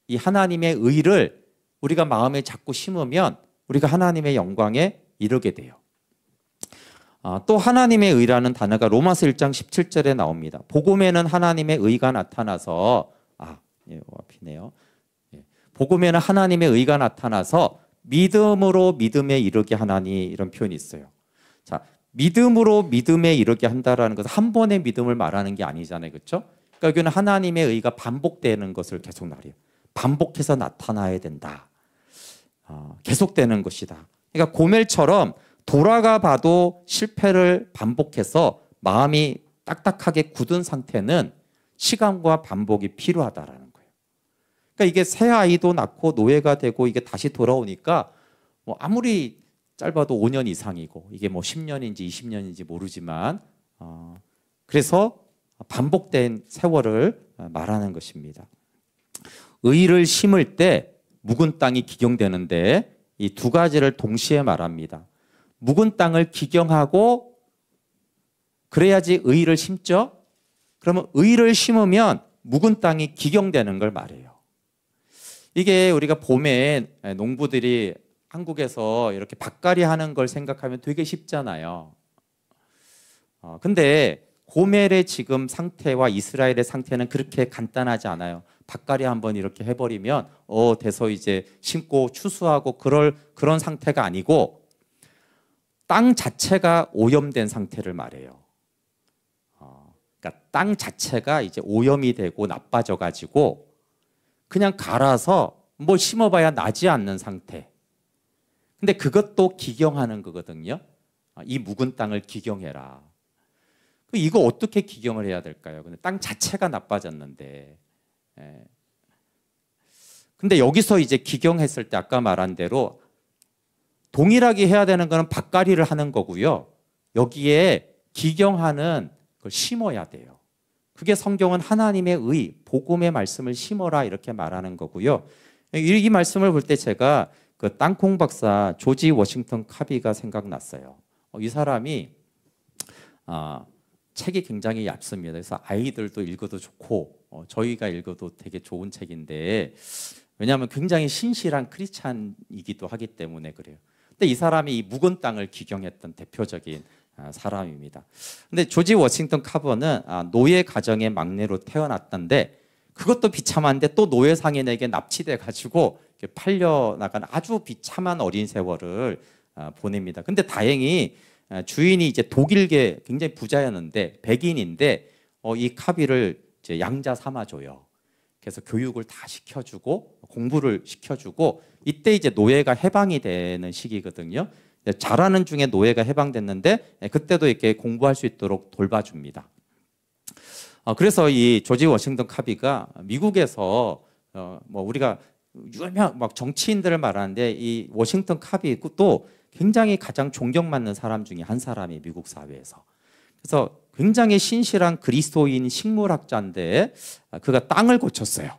이 하나님의 의를 우리가 마음에 자꾸 심으면 우리가 하나님의 영광에 이르게 돼요. 또 하나님의 의라는 단어가 로마서 1장 17절에 나옵니다. 복음에는 하나님의 의가 나타나서 앞이네요. 복음에는 하나님의 의가 나타나서 믿음으로 믿음에 이르게 하나니 이런 표현이 있어요. 자, 믿음으로 믿음에 이르게 한다라는 것은 한 번의 믿음을 말하는 게 아니잖아요. 그렇죠? 그러니까 여기는 하나님의 의가 반복되는 것을 계속 말해요. 반복해서 나타나야 된다. 계속되는 것이다. 그러니까 고멜처럼 돌아가 봐도 실패를 반복해서 마음이 딱딱하게 굳은 상태는 시간과 반복이 필요하다라는 거예요. 그러니까 이게 새 아이도 낳고 노예가 되고 이게 다시 돌아오니까 뭐 아무리 짧아도 5년 이상이고 이게 뭐 10년인지 20년인지 모르지만 그래서 반복된 세월을 말하는 것입니다. 의를 심을 때 묵은 땅이 기경되는데 이 두 가지를 동시에 말합니다. 묵은 땅을 기경하고 그래야지 의를 심죠. 그러면 의를 심으면 묵은 땅이 기경되는 걸 말해요. 이게 우리가 봄에 농부들이 한국에서 이렇게 밭갈이 하는 걸 생각하면 되게 쉽잖아요. 근데 고멜의 지금 상태와 이스라엘의 상태는 그렇게 간단하지 않아요. 밭갈이 한번 이렇게 해버리면 돼서 이제 심고 추수하고 그런 상태가 아니고 땅 자체가 오염된 상태를 말해요. 그러니까 땅 자체가 이제 오염이 되고 나빠져 가지고 그냥 갈아서 뭐 심어봐야 나지 않는 상태. 근데 그것도 기경하는 거거든요. 이 묵은 땅을 기경해라. 이거 어떻게 기경을 해야 될까요? 근데 땅 자체가 나빠졌는데. 근데 여기서 이제 기경했을 때 아까 말한 대로 동일하게 해야 되는 거는 밭갈이를 하는 거고요. 여기에 기경하는 걸 심어야 돼요. 그게 성경은 하나님의 의, 복음의 말씀을 심어라 이렇게 말하는 거고요. 이 말씀을 볼 때 제가 그 땅콩 박사 조지 워싱턴 카비가 생각났어요. 이 사람이 책이 굉장히 얇습니다. 그래서 아이들도 읽어도 좋고 저희가 읽어도 되게 좋은 책인데 왜냐하면 굉장히 신실한 크리스찬이기도 하기 때문에 그래요. 근데 이 사람이 이 묵은 땅을 기경했던 대표적인 사람입니다. 근데 조지 워싱턴 카버는 노예 가정의 막내로 태어났던데 그것도 비참한데 또 노예 상인에게 납치돼 가지고 팔려나간 아주 비참한 어린 세월을 보냅니다. 근데 다행히 주인이 이제 독일계 굉장히 부자였는데 백인인데 이 카비를 이제 양자 삼아줘요. 그래서 교육을 다 시켜주고 공부를 시켜주고 이때 이제 노예가 해방이 되는 시기거든요. 잘하는 중에 노예가 해방됐는데 그때도 이렇게 공부할 수 있도록 돌봐줍니다. 그래서 이 조지 워싱턴 카비가 미국에서 뭐 우리가 유명 막 정치인들을 말하는데 이 워싱턴 카비도 굉장히 가장 존경받는 사람 중에 한 사람이 미국 사회에서. 그래서 굉장히 신실한 그리스도인 식물학자인데 그가 땅을 고쳤어요.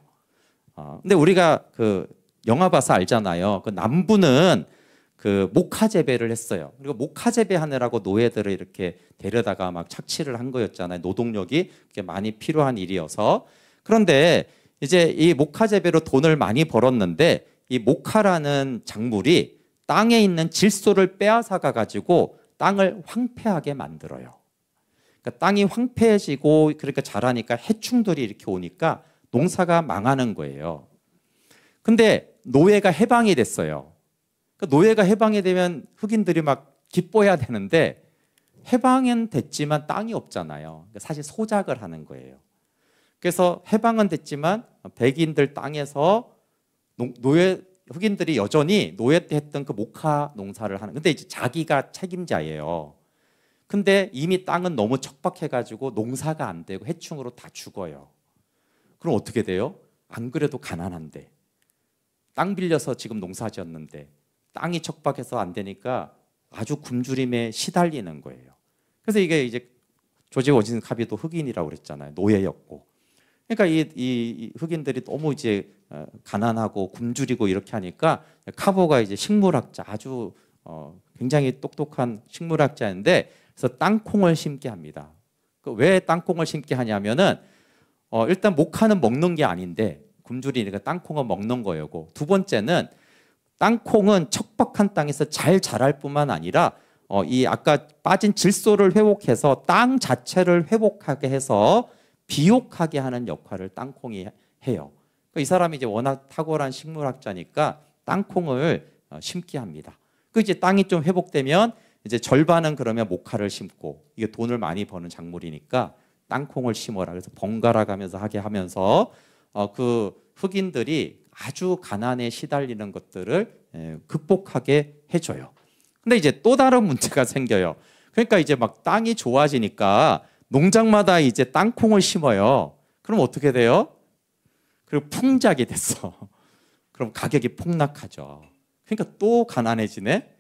근데 우리가 그 영화 봐서 알잖아요. 그 남부는 그 목화 재배를 했어요. 그리고 목화 재배하느라고 노예들을 이렇게 데려다가 막 착취를 한 거였잖아요. 노동력이 많이 필요한 일이어서. 그런데 이제 이 목화 재배로 돈을 많이 벌었는데 이 목화라는 작물이 땅에 있는 질소를 빼앗아가 가지고 땅을 황폐하게 만들어요. 그러니까 땅이 황폐해지고 그러니까 자라니까 해충들이 이렇게 오니까 농사가 망하는 거예요. 근데 노예가 해방이 됐어요. 그러니까 노예가 해방이 되면 흑인들이 막 기뻐해야 되는데 해방은 됐지만 땅이 없잖아요. 그러니까 사실 소작을 하는 거예요. 그래서 해방은 됐지만 백인들 땅에서 흑인들이 여전히 노예 때 했던 그 목화 농사를 하는. 근데 이제 자기가 책임자예요. 근데 이미 땅은 너무 척박해가지고 농사가 안 되고 해충으로 다 죽어요. 그럼 어떻게 돼요? 안 그래도 가난한데 땅 빌려서 지금 농사 지었는데 땅이 척박해서 안 되니까 아주 굶주림에 시달리는 거예요. 그래서 이게 이제 조지 워싱턴 카비도 흑인이라고 그랬잖아요. 노예였고. 그러니까 이 흑인들이 너무 이제 가난하고 굶주리고 이렇게 하니까 카보가 이제 식물학자 아주 굉장히 똑똑한 식물학자인데 그래서 땅콩을 심게 합니다. 왜 땅콩을 심게 하냐면은 일단 목화는 먹는 게 아닌데 굶주리니까 땅콩은 먹는 거였고 두 번째는 땅콩은 척박한 땅에서 잘 자랄 뿐만 아니라 이 아까 빠진 질소를 회복해서 땅 자체를 회복하게 해서 비옥하게 하는 역할을 땅콩이 해요. 이 사람이 이제 워낙 탁월한 식물학자니까 땅콩을 심게 합니다. 그 이제 땅이 좀 회복되면 이제 절반은 그러면 목화를 심고 이게 돈을 많이 버는 작물이니까 땅콩을 심어라. 그래서 번갈아 가면서 하게 하면서 그 흑인들이 아주 가난에 시달리는 것들을 극복하게 해줘요. 근데 이제 또 다른 문제가 생겨요. 그러니까 이제 막 땅이 좋아지니까 농장마다 이제 땅콩을 심어요. 그럼 어떻게 돼요? 그리고 풍작이 됐어. 그럼 가격이 폭락하죠. 그러니까 또 가난해지네.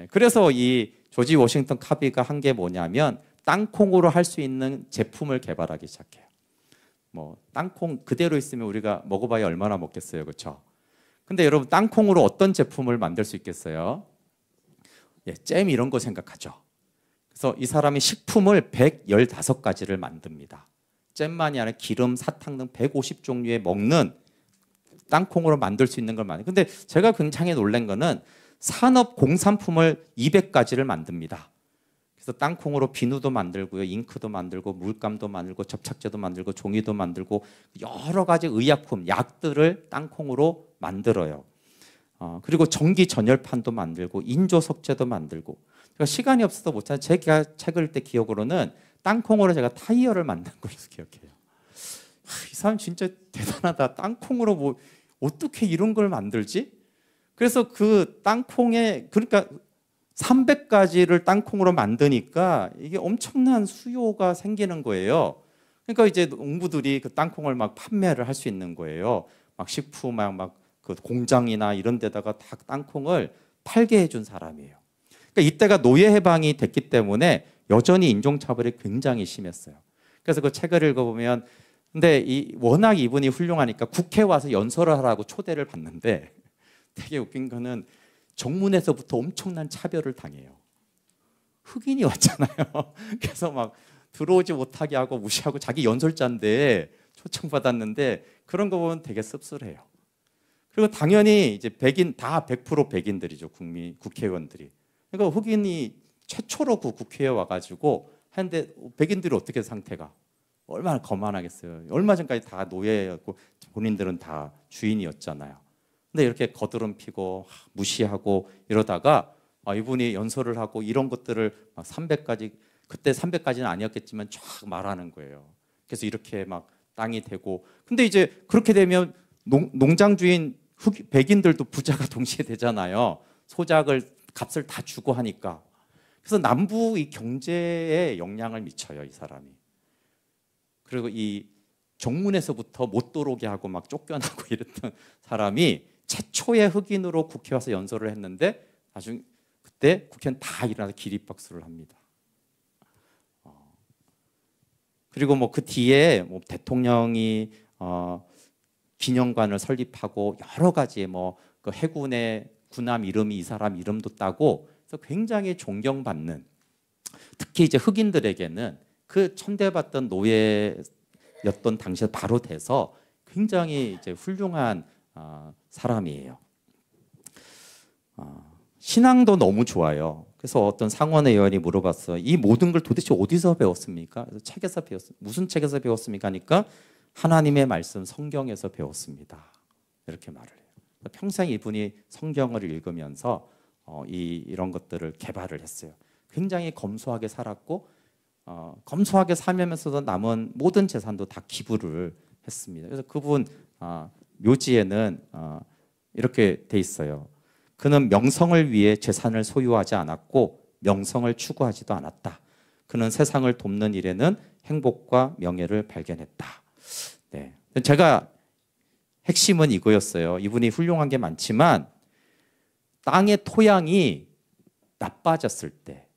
그래서 이 조지 워싱턴 카비가 한 게 뭐냐면 땅콩으로 할 수 있는 제품을 개발하기 시작해요. 뭐 땅콩 그대로 있으면 우리가 먹어봐야 얼마나 먹겠어요, 그렇죠? 근데 여러분 땅콩으로 어떤 제품을 만들 수 있겠어요? 잼 이런 거 생각하죠. 그래서 이 사람이 식품을 115가지를 만듭니다. 잼만이 아니라 기름, 사탕 등 150종류의 먹는 땅콩으로 만들 수 있는 걸 만들어요. 근데 제가 굉장히 놀란 거는 산업 공산품을 200가지를 만듭니다. 그래서 땅콩으로 비누도 만들고요, 잉크도 만들고, 물감도 만들고, 접착제도 만들고, 종이도 만들고, 여러 가지 의약품, 약들을 땅콩으로 만들어요. 그리고 전기 전열판도 만들고, 인조석재도 만들고. 제가 시간이 없어서 못하는, 제가 책을 읽을 때 기억으로는 땅콩으로 제가 타이어를 만든 걸로 기억해요. 이 사람 진짜 대단하다. 땅콩으로 뭐 어떻게 이런 걸 만들지? 그래서 그 땅콩에, 그러니까 300가지를 땅콩으로 만드니까 이게 엄청난 수요가 생기는 거예요. 그러니까 이제 농부들이 그 땅콩을 막 판매를 할 수 있는 거예요. 막 식품 막 그 공장이나 이런 데다가 다 땅콩을 팔게 해준 사람이에요. 그러니까 이때가 노예 해방이 됐기 때문에 여전히 인종차별이 굉장히 심했어요. 그래서 그 책을 읽어보면, 근데 워낙 이분이 훌륭하니까 국회에 와서 연설을 하라고 초대를 받는데, 되게 웃긴 거는 정문에서부터 엄청난 차별을 당해요. 흑인이 왔잖아요. 그래서 막 들어오지 못하게 하고 무시하고, 자기 연설자인데 초청받았는데 그런 거 보면 되게 씁쓸해요. 그리고 당연히 이제 백인, 다 100% 백인들이죠. 국회의원들이. 그러니까 흑인이 최초로 그 국회에 와가지고 하는데, 백인들이 어떻게 상태가 얼마나 거만하겠어요. 얼마 전까지 다 노예였고 본인들은 다 주인이었잖아요. 근데 이렇게 거드름 피고 무시하고 이러다가 이분이 연설을 하고 이런 것들을 막 300가지, 그때 300가지는 아니었겠지만 쫙 말하는 거예요. 그래서 이렇게 막 땅이 되고, 근데 이제 그렇게 되면 농장 주인 백인들도 부자가 동시에 되잖아요. 소작을 값을 다 주고 하니까. 그래서 남부 이 경제에 영향을 미쳐요, 이 사람이. 그리고 이 정문에서부터 못 들어오게 하고 막 쫓겨나고 이랬던 사람이 최초의 흑인으로 국회 와서 연설을 했는데, 나중에 그때 국회는 다 일어나서 기립박수를 합니다. 그리고 뭐 그 뒤에 뭐 대통령이 기념관을 설립하고 여러 가지 뭐 그 해군의 군함 이름이 이 사람 이름도 따고, 그래서 굉장히 존경받는, 특히 이제 흑인들에게는 그 천대받던 노예였던 당시에 바로 돼서 굉장히 이제 훌륭한 사람이에요. 신앙도 너무 좋아요. 그래서 어떤 상원의 의원이 물어봤어요. 이 모든 걸 도대체 어디서 배웠습니까? 그래서 책에서 배웠습니다. 무슨 책에서 배웠습니까? 하니까 하나님의 말씀 성경에서 배웠습니다. 이렇게 말을 해요. 평생 이분이 성경을 읽으면서 이런 것들을 개발을 했어요. 굉장히 검소하게 살았고, 검소하게 살면서도 남은 모든 재산도 다 기부를 했습니다. 그래서 그분 묘지에는 이렇게 돼 있어요. 그는 명성을 위해 재산을 소유하지 않았고 명성을 추구하지도 않았다. 그는 세상을 돕는 일에는 행복과 명예를 발견했다. 네. 제가 핵심은 이거였어요. 이분이 훌륭한 게 많지만 땅의 토양이 나빠졌을 때,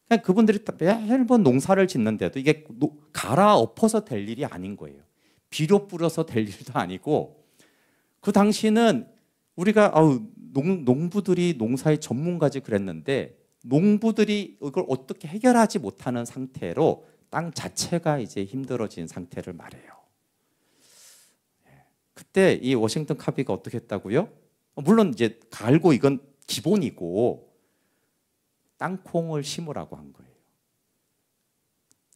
그냥 그분들이 매번 농사를 짓는데도 이게 갈아엎어서 될 일이 아닌 거예요. 비료 뿌려서 될 일도 아니고, 그 당시는 우리가 농부들이 농사의 전문가지 그랬는데, 농부들이 이걸 어떻게 해결하지 못하는 상태로 땅 자체가 이제 힘들어진 상태를 말해요. 그때 이 워싱턴 카비가 어떻게 했다고요? 물론 이제 갈고 이건 기본이고 땅콩을 심으라고 한 거예요.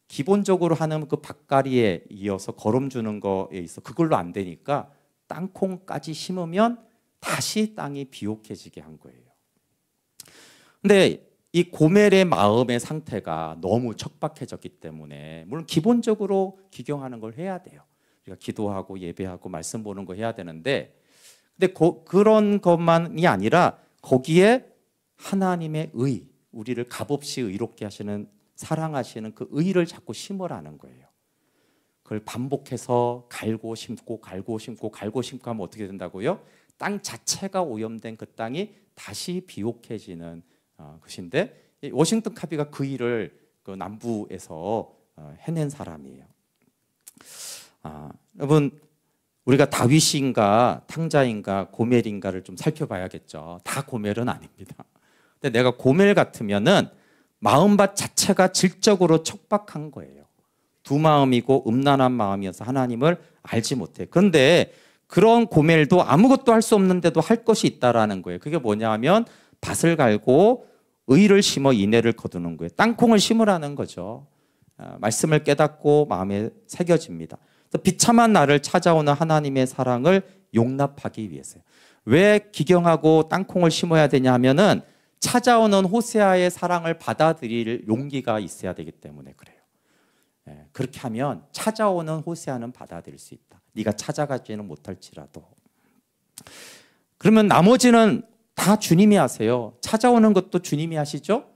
기본적으로 하는 그 밭가리에 이어서 거름 주는 거에 있어 그걸로 안 되니까 땅콩까지 심으면 다시 땅이 비옥해지게 한 거예요. 근데 이 고멜의 마음의 상태가 너무 척박해졌기 때문에, 물론 기본적으로 기경하는 걸 해야 돼요. 우리가 기도하고 예배하고 말씀 보는 거 해야 되는데, 근데 그런 것만이 아니라 거기에 하나님의 의, 우리를 값없이 의롭게 하시는, 사랑하시는 그 의를 자꾸 심으라는 거예요. 그걸 반복해서 갈고 심고 갈고 심고 갈고 심고 하면 어떻게 된다고요? 땅 자체가 오염된 그 땅이 다시 비옥해지는 것인데, 워싱턴 카비가 그 일을 그 남부에서 해낸 사람이에요. 여러분, 우리가 다윗인가 탕자인가 고멜인가를 좀 살펴봐야겠죠. 다 고멜은 아닙니다. 근데 내가 고멜 같으면은 마음밭 자체가 질적으로 척박한 거예요. 두 마음이고 음란한 마음이어서 하나님을 알지 못해. 그런데 그런 고멜도 아무것도 할 수 없는데도 할 것이 있다라는 거예요. 그게 뭐냐면 밭을 갈고 의를 심어 인애를 거두는 거예요. 땅콩을 심으라는 거죠. 말씀을 깨닫고 마음에 새겨집니다. 비참한 나를 찾아오는 하나님의 사랑을 용납하기 위해서요. 왜 기경하고 땅콩을 심어야 되냐 하면은 찾아오는 호세아의 사랑을 받아들일 용기가 있어야 되기 때문에 그래요. 그렇게 하면 찾아오는 호세아는 받아들일 수 있다. 네가 찾아가지는 못할지라도. 그러면 나머지는 다 주님이 하세요. 찾아오는 것도 주님이 하시죠.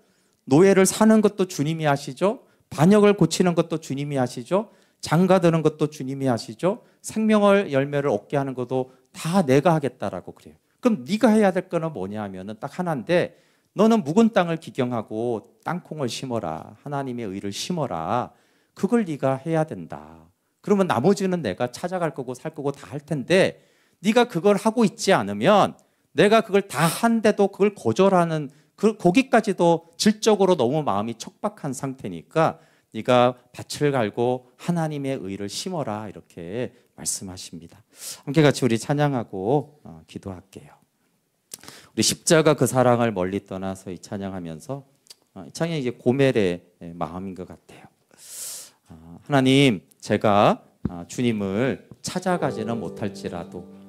노예를 사는 것도 주님이 하시죠. 반역을 고치는 것도 주님이 하시죠. 장가드는 것도 주님이 하시죠. 생명을 열매를 얻게 하는 것도 다 내가 하겠다라고 그래요. 그럼 네가 해야 될 거는 뭐냐 하면은 딱 하나인데, 너는 묵은 땅을 기경하고 땅콩을 심어라. 하나님의 의를 심어라. 그걸 네가 해야 된다. 그러면 나머지는 내가 찾아갈 거고 살 거고 다 할 텐데, 네가 그걸 하고 있지 않으면 내가 그걸 다 한데도 그걸 거절하는, 거기까지도 질적으로 너무 마음이 척박한 상태니까 네가 밭을 갈고 하나님의 의를 심어라, 이렇게 말씀하십니다. 함께 같이 우리 찬양하고 기도할게요. 우리 십자가 그 사랑을 멀리 떠나서 이 찬양하면서 이 찬양이 이게 고멜의 마음인 것 같아요. 하나님, 제가 주님을 찾아가지는 못할지라도